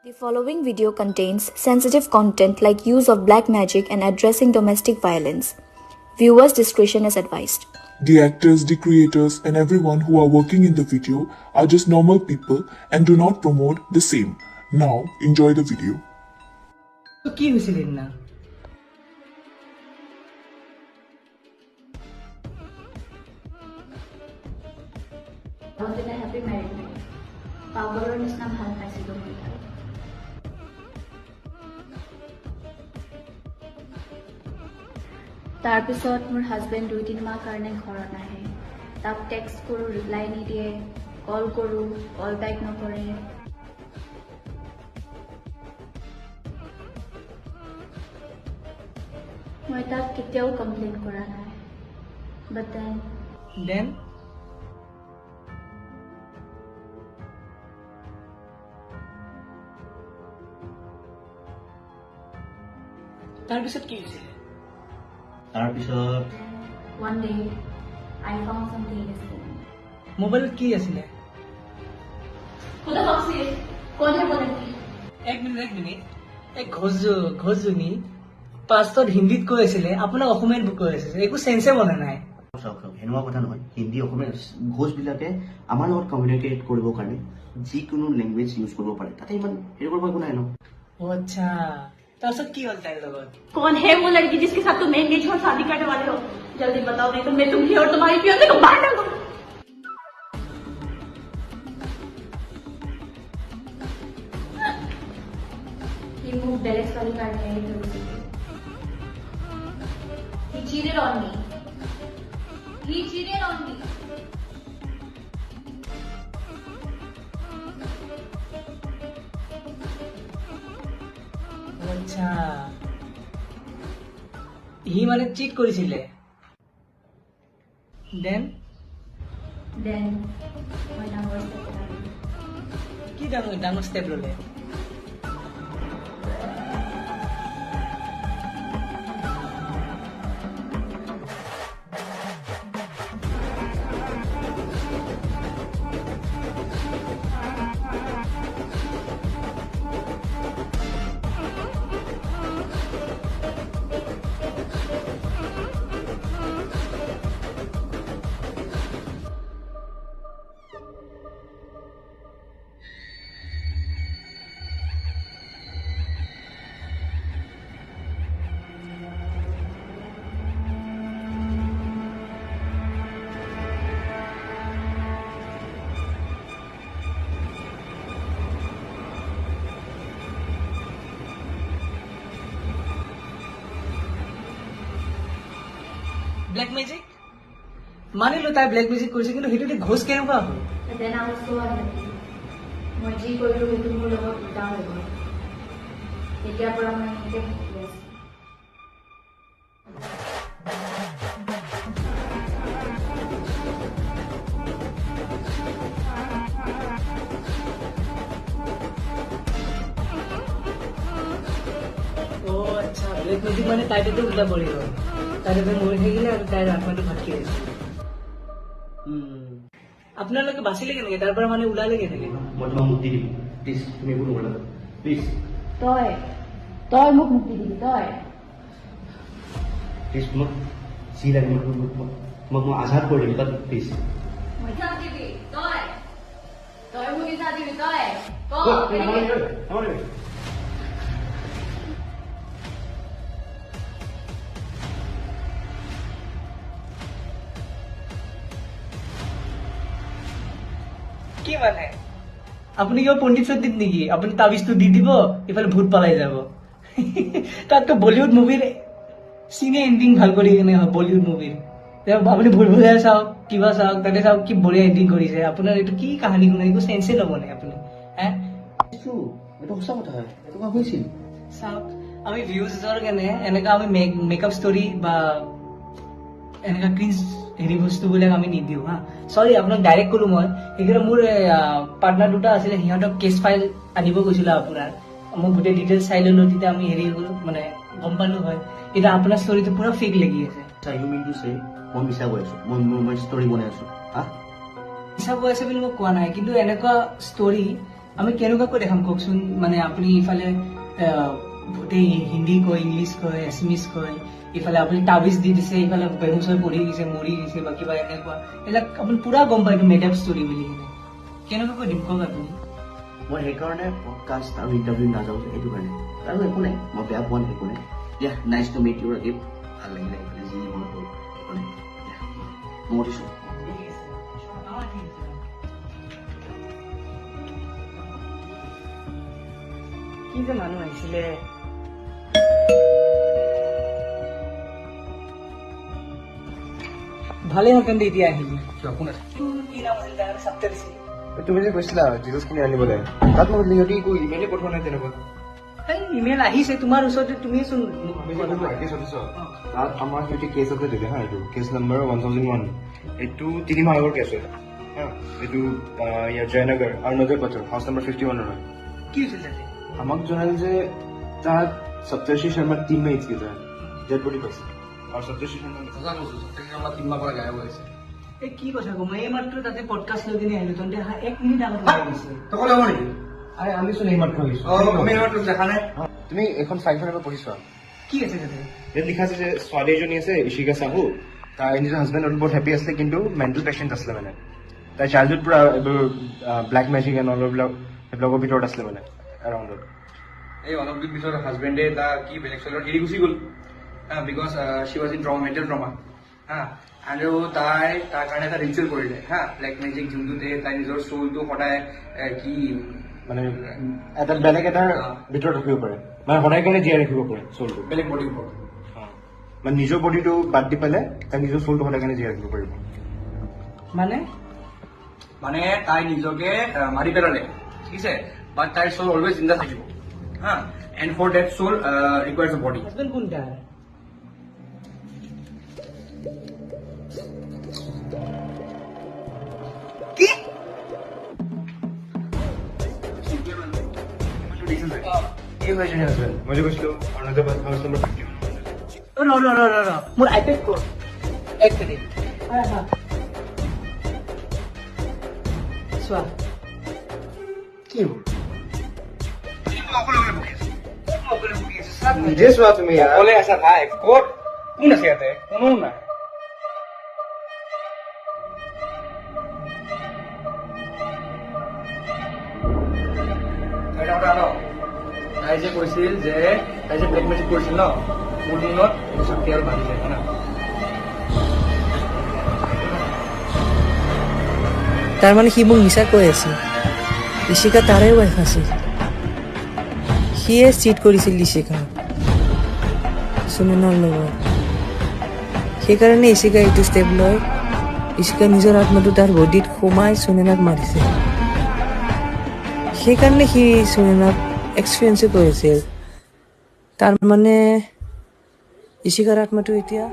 The following video contains sensitive content like use of black magic and addressing domestic violence. Viewers' discretion is advised. The actors, the creators, and everyone who are working in the video are just normal people and do not promote the same. Now, enjoy the video. তো কি হৈছিল না Happy married life. পাগলৰ নিচিনা ভাল পাইছিলোঁ মই তাক। তাৰপিছত মোৰ হাজবেণ্ড 2-3 মাহ কাৰণে ঘৰত নাহে। তাক টেক্সট কৰোঁ, ৰিপ্লাই নিদিয়ে, কল কৰোঁ, কল বেক নকৰে। মই তাক কেতিয়াও কমপ্লেইন কৰা নাই। বাট দেন তাৰপিছত কি হৈছিল তাৰপিছত one day I found something in his phone. মোবাইলত কি আছিলে खुदा बख्शे कौन है बोले এক মিনিট এই ঘোষজনী পাছত হিন্দীত কৈ আছিলে আপোনাক অসমীয়াত কৈ আছিলে একো চেন্সে বনা নাই চাওক সেনেকুৱা কথা নহয় হিন্দী অসমীয়া ঘোষবিলাকে আমাৰ লগত কমিউনিকেট কৰিবৰ কাৰণে যিকোনো লেংগুৱেজ ইউজ কৰিব পাৰে তাতে ইমান হেৰি কৰিব একো নাই ন অ আচ্ছা তাৰপিছত কি হ'ল তাইৰ লগত कौन है वो लड़की जिसके साथ तुम एंगेज हो शादी करने वाले हो जल्दी बताओ नहीं तो मैं तुम्हें और तुम्हारी फियांसे को मार डालूंगा He moved direct sorry card carried to the city. He cheated on me. He cheated on me. আচ্ছা সি মানে চিট কৰিছিলে then Then my number was কি ডাঙৰ ষ্টেপ ললে ব্লেক মেজিক মানিলো তাই ব্লেক মেজিক কৰিছে কিন্তু সেইটো ঘোষ কেনেকুৱা হ'ল Then I was so unlucky. মই যি কৰিলোঁ সেইটো মোৰ লগত উল্টা হৈ গ'ল। তেতিয়াৰ পৰা মই এনেকৈ ভাবি আছোঁ। অ আচ্ছা ব্লেক মেজিক মানে তাই তাতে উল্টা পৰি গ'ল তাই তাতে মৰি থাকিলে আৰু তাইৰ আত্মাটো ভাটকি আহিছিল আপোনালোকে বাচিলে কেনেকে তাৰ পৰা মানে ওলালে কেনেকে মই তোমাক মুক্তি দিম প্লিজ তুমি একো নকৰিবা প্লিজ তই মোক মুক্তি দিবি তই প্লিজ তোমাক যি লাগে তোমাক মই আজাদ কৰি দিম তাত প্লিজ মই ইচ্ছা দিবি তই মোক ইচ্ছা দিবি তই কি মানে আপুনি কিবা পণ্ডিত চণ্ডিত নেকি আপুনি তাবিজটো দি দিব ইফালে ভূত পালাই যাব তাততো বলিউড মুভিৰ চিনে এণ্ডিং ভাল কৰি কেনে হয় বলিউড মুভিৰ আপুনি ভুল ভুলাই চাওক কিবা চাওক তাতে চাওক কি বঢ়িয়া এণ্ডিং কৰিছে আপোনাৰ এইটো কি কাহিনী শুনে একো চেন্সে নবনে আপুনি হে এইটো সঁচা কথা হয় এনেকুৱা হৈছিল চাওক আমি ভিউজৰ কাৰণে এনেকা আমি মেকআপ ষ্টৰী বা এনেকা ক্ৰিঞ্জ হেৰি বস্তুবিলাক আমি নিদিওঁ হা চৰি আপোনাক ডাইৰেক্ট ক'লো মই সেইকেইটা মোৰ পাৰ্টনাৰ দুটা আছিলে সিহঁতক কেছ ফাইল আনিব গৈছিলো আপোনাৰ মই গোটেই ডিটেইলছ চাই ল'লো তেতিয়া আমি হেৰি মানে গম পালো হয় এতিয়া আপোনাৰ ষ্টৰিটো পুৰা ফেক লাগি আছে ইউ মিন টু চে মই মিছা কৈ আছো মই ষ্টৰি বনাই আছো হা মিছা কৈ আছে বুলি মই কোৱা নাই কিন্তু এনেকুৱা ষ্টৰি আমি কেনেকুৱাকৈ দেখাম কওকচোন মানে আপুনি ইফালে গোটেই হিন্দী কয় ইংলিছ কয় এছমিছ কয় ইফালে আপুনি তাবিজ দি দিছে ইফালে বেহুচ হৈ পৰি গৈছে মৰি গৈছে বা কিবা এনেকুৱা এইবিলাক আপুনি পুৰা গম পায় এইটো মেকআপ ষ্টৰী বুলি কিনে কেনেকুৱাকৈ দিম কওক আপুনি মই সেইকাৰণে পডকাষ্ট আৰু ইণ্টাৰভিউ নাযাওঁ যে সেইটো কাৰণে আৰু একো নাই মই বেয়া পোৱা নাই একো নাই দিয়া nice to meet you Rakib ভাল লাগিলে এইফালে যি মনত হ'ল একো নাই দিয়া মই মতিছোঁ কি যে মানুহ আহিছিলে ভালে হেঁতেন এতিয়া আহিলি কোন আছে কি নাম আছিল তাৰ সপ্তাহ দিছিল তুমি যে কৈছিলা জিজুছখিনি আনিবলৈ তাত মই সিহঁতি একো ইমেইলে পঠোৱা নাই তেনেকুৱা ইমেইল আহিছে তোমাৰ ওচৰতে তুমিয়েচোন তাত আমাৰ সিহঁতি কেছ আছে দিলে হা এইটো কেছ নম্বৰ 1001 এইটো 3 মাহ আগৰ কেছ হয় হা এইটো ইয়াৰ জয়নগৰ আৰু নগৰ পথৰ হাউচ নম্বৰ 51 হয় কি হৈছিল তাতে আমাক জনালে যে তাত সপ্তৰ্ষি শৰ্মাৰ 3 মাহ ইচকি যায় ডেড বডি পাইছে আৰু সপ্তৰ্ষি শৰ্মা 3 মাহ পৰা গায়ব হৈছে এই কি কথা কম এই মাত্ৰ তাতে পডকাষ্ট লৈ কিনে আহিলো তহঁতে 1 মিনিট আগত ওলাই গৈছে তকলে হ'ব নেকি আৰে আমি চোন এই মাত্ৰ আহিছো আমি এই মাত্ৰ দেখা নাই তুমি এখন ফাইলখন এবাৰ পঢ়ি চোৱা কি আছে তাতে ইয়াত লিখা আছে যে ছোৱালী এজনী আছে ইশিকা চাহু তাই নিজৰ হাজবেণ্ড বহুত হেপী আছিলে কিন্তু মেণ্টেল পেচেণ্ট আছিলে মানে তাই চাইল্ডহুড পুৰা এইবোৰ ব্লেক মেজিক এণ্ড অলবিলাক সেইবিলাকৰ ভিতৰত আছিলে মানে এৰাউণ্ডত এই অলপ দিন পিছত হাজবেণ্ডে তাক কি বেলেগ ছোৱালীৰ এৰি গুচি গ'ল because Shi was in mental trauma হা আৰু তাই তাৰ কাৰণে এটা ৰিচুৱেল কৰিলে হা ব্লেক মেজিক যোনটোতে তাই নিজৰ চুলটো সদায় কি মানে এটা বেলেগ এটাৰ ভিতৰত ৰাখিব পাৰে মানে সদায় কাৰণে জীয়াই ৰাখিব পাৰে চুলটো বেলেগ বডিৰ ওপৰত মানে নিজৰ বডিটো বাদ দি পেলাই তাই নিজৰ চুলটো সদায় কাৰণে জীয়াই ৰাখিব পাৰিব মানে মানে তাই নিজকে মাৰি পেলালে ঠিক আছে বাট তাইৰ চুল অলৱেজ জিন্দা থাকিব হা এণ্ড ফৰ ডেট চুল ৰিকুৱাৰ্ছ এ বডি হাজবেণ্ড কোন তাৰ কি হয়েছে হাজবেণ্ড মই যে কৈছিলো অৰুণাচল হাউচ নম্বৰ 51 মোৰ আইপেড ক'ত এক মিনিট চোৱা কি হ'ল নিজে চোৱা তুমি অকলে আছা নাই ক'ত কোন আছে ইয়াতে কোনো নাই তাই যে কৈছিল যে তাই যে ব্লেক মেজিক কৰিছিল ন মোৰ দিনত শক্তি আৰু বাঢ়ি যায় না তাৰমানে সি মোক মিছা কৈ আছিল ঋষিকা তাৰে ৱাইফ আছিল সিয়ে চিট কৰিছিল ঋষিকা সুননৰ লগত সেইকাৰণে ঋষিকা এইটো ষ্টেপ লৈ ঋষিকা নিজৰ আত্মাটো তাৰ বডিত সোমাই সুননক মাৰিছে সেইকাৰণে সি সুননক এক্সপিৰিয়েঞ্চো কৰিছিল তাৰমানে ঋষিকাৰ আত্মাটো এতিয়া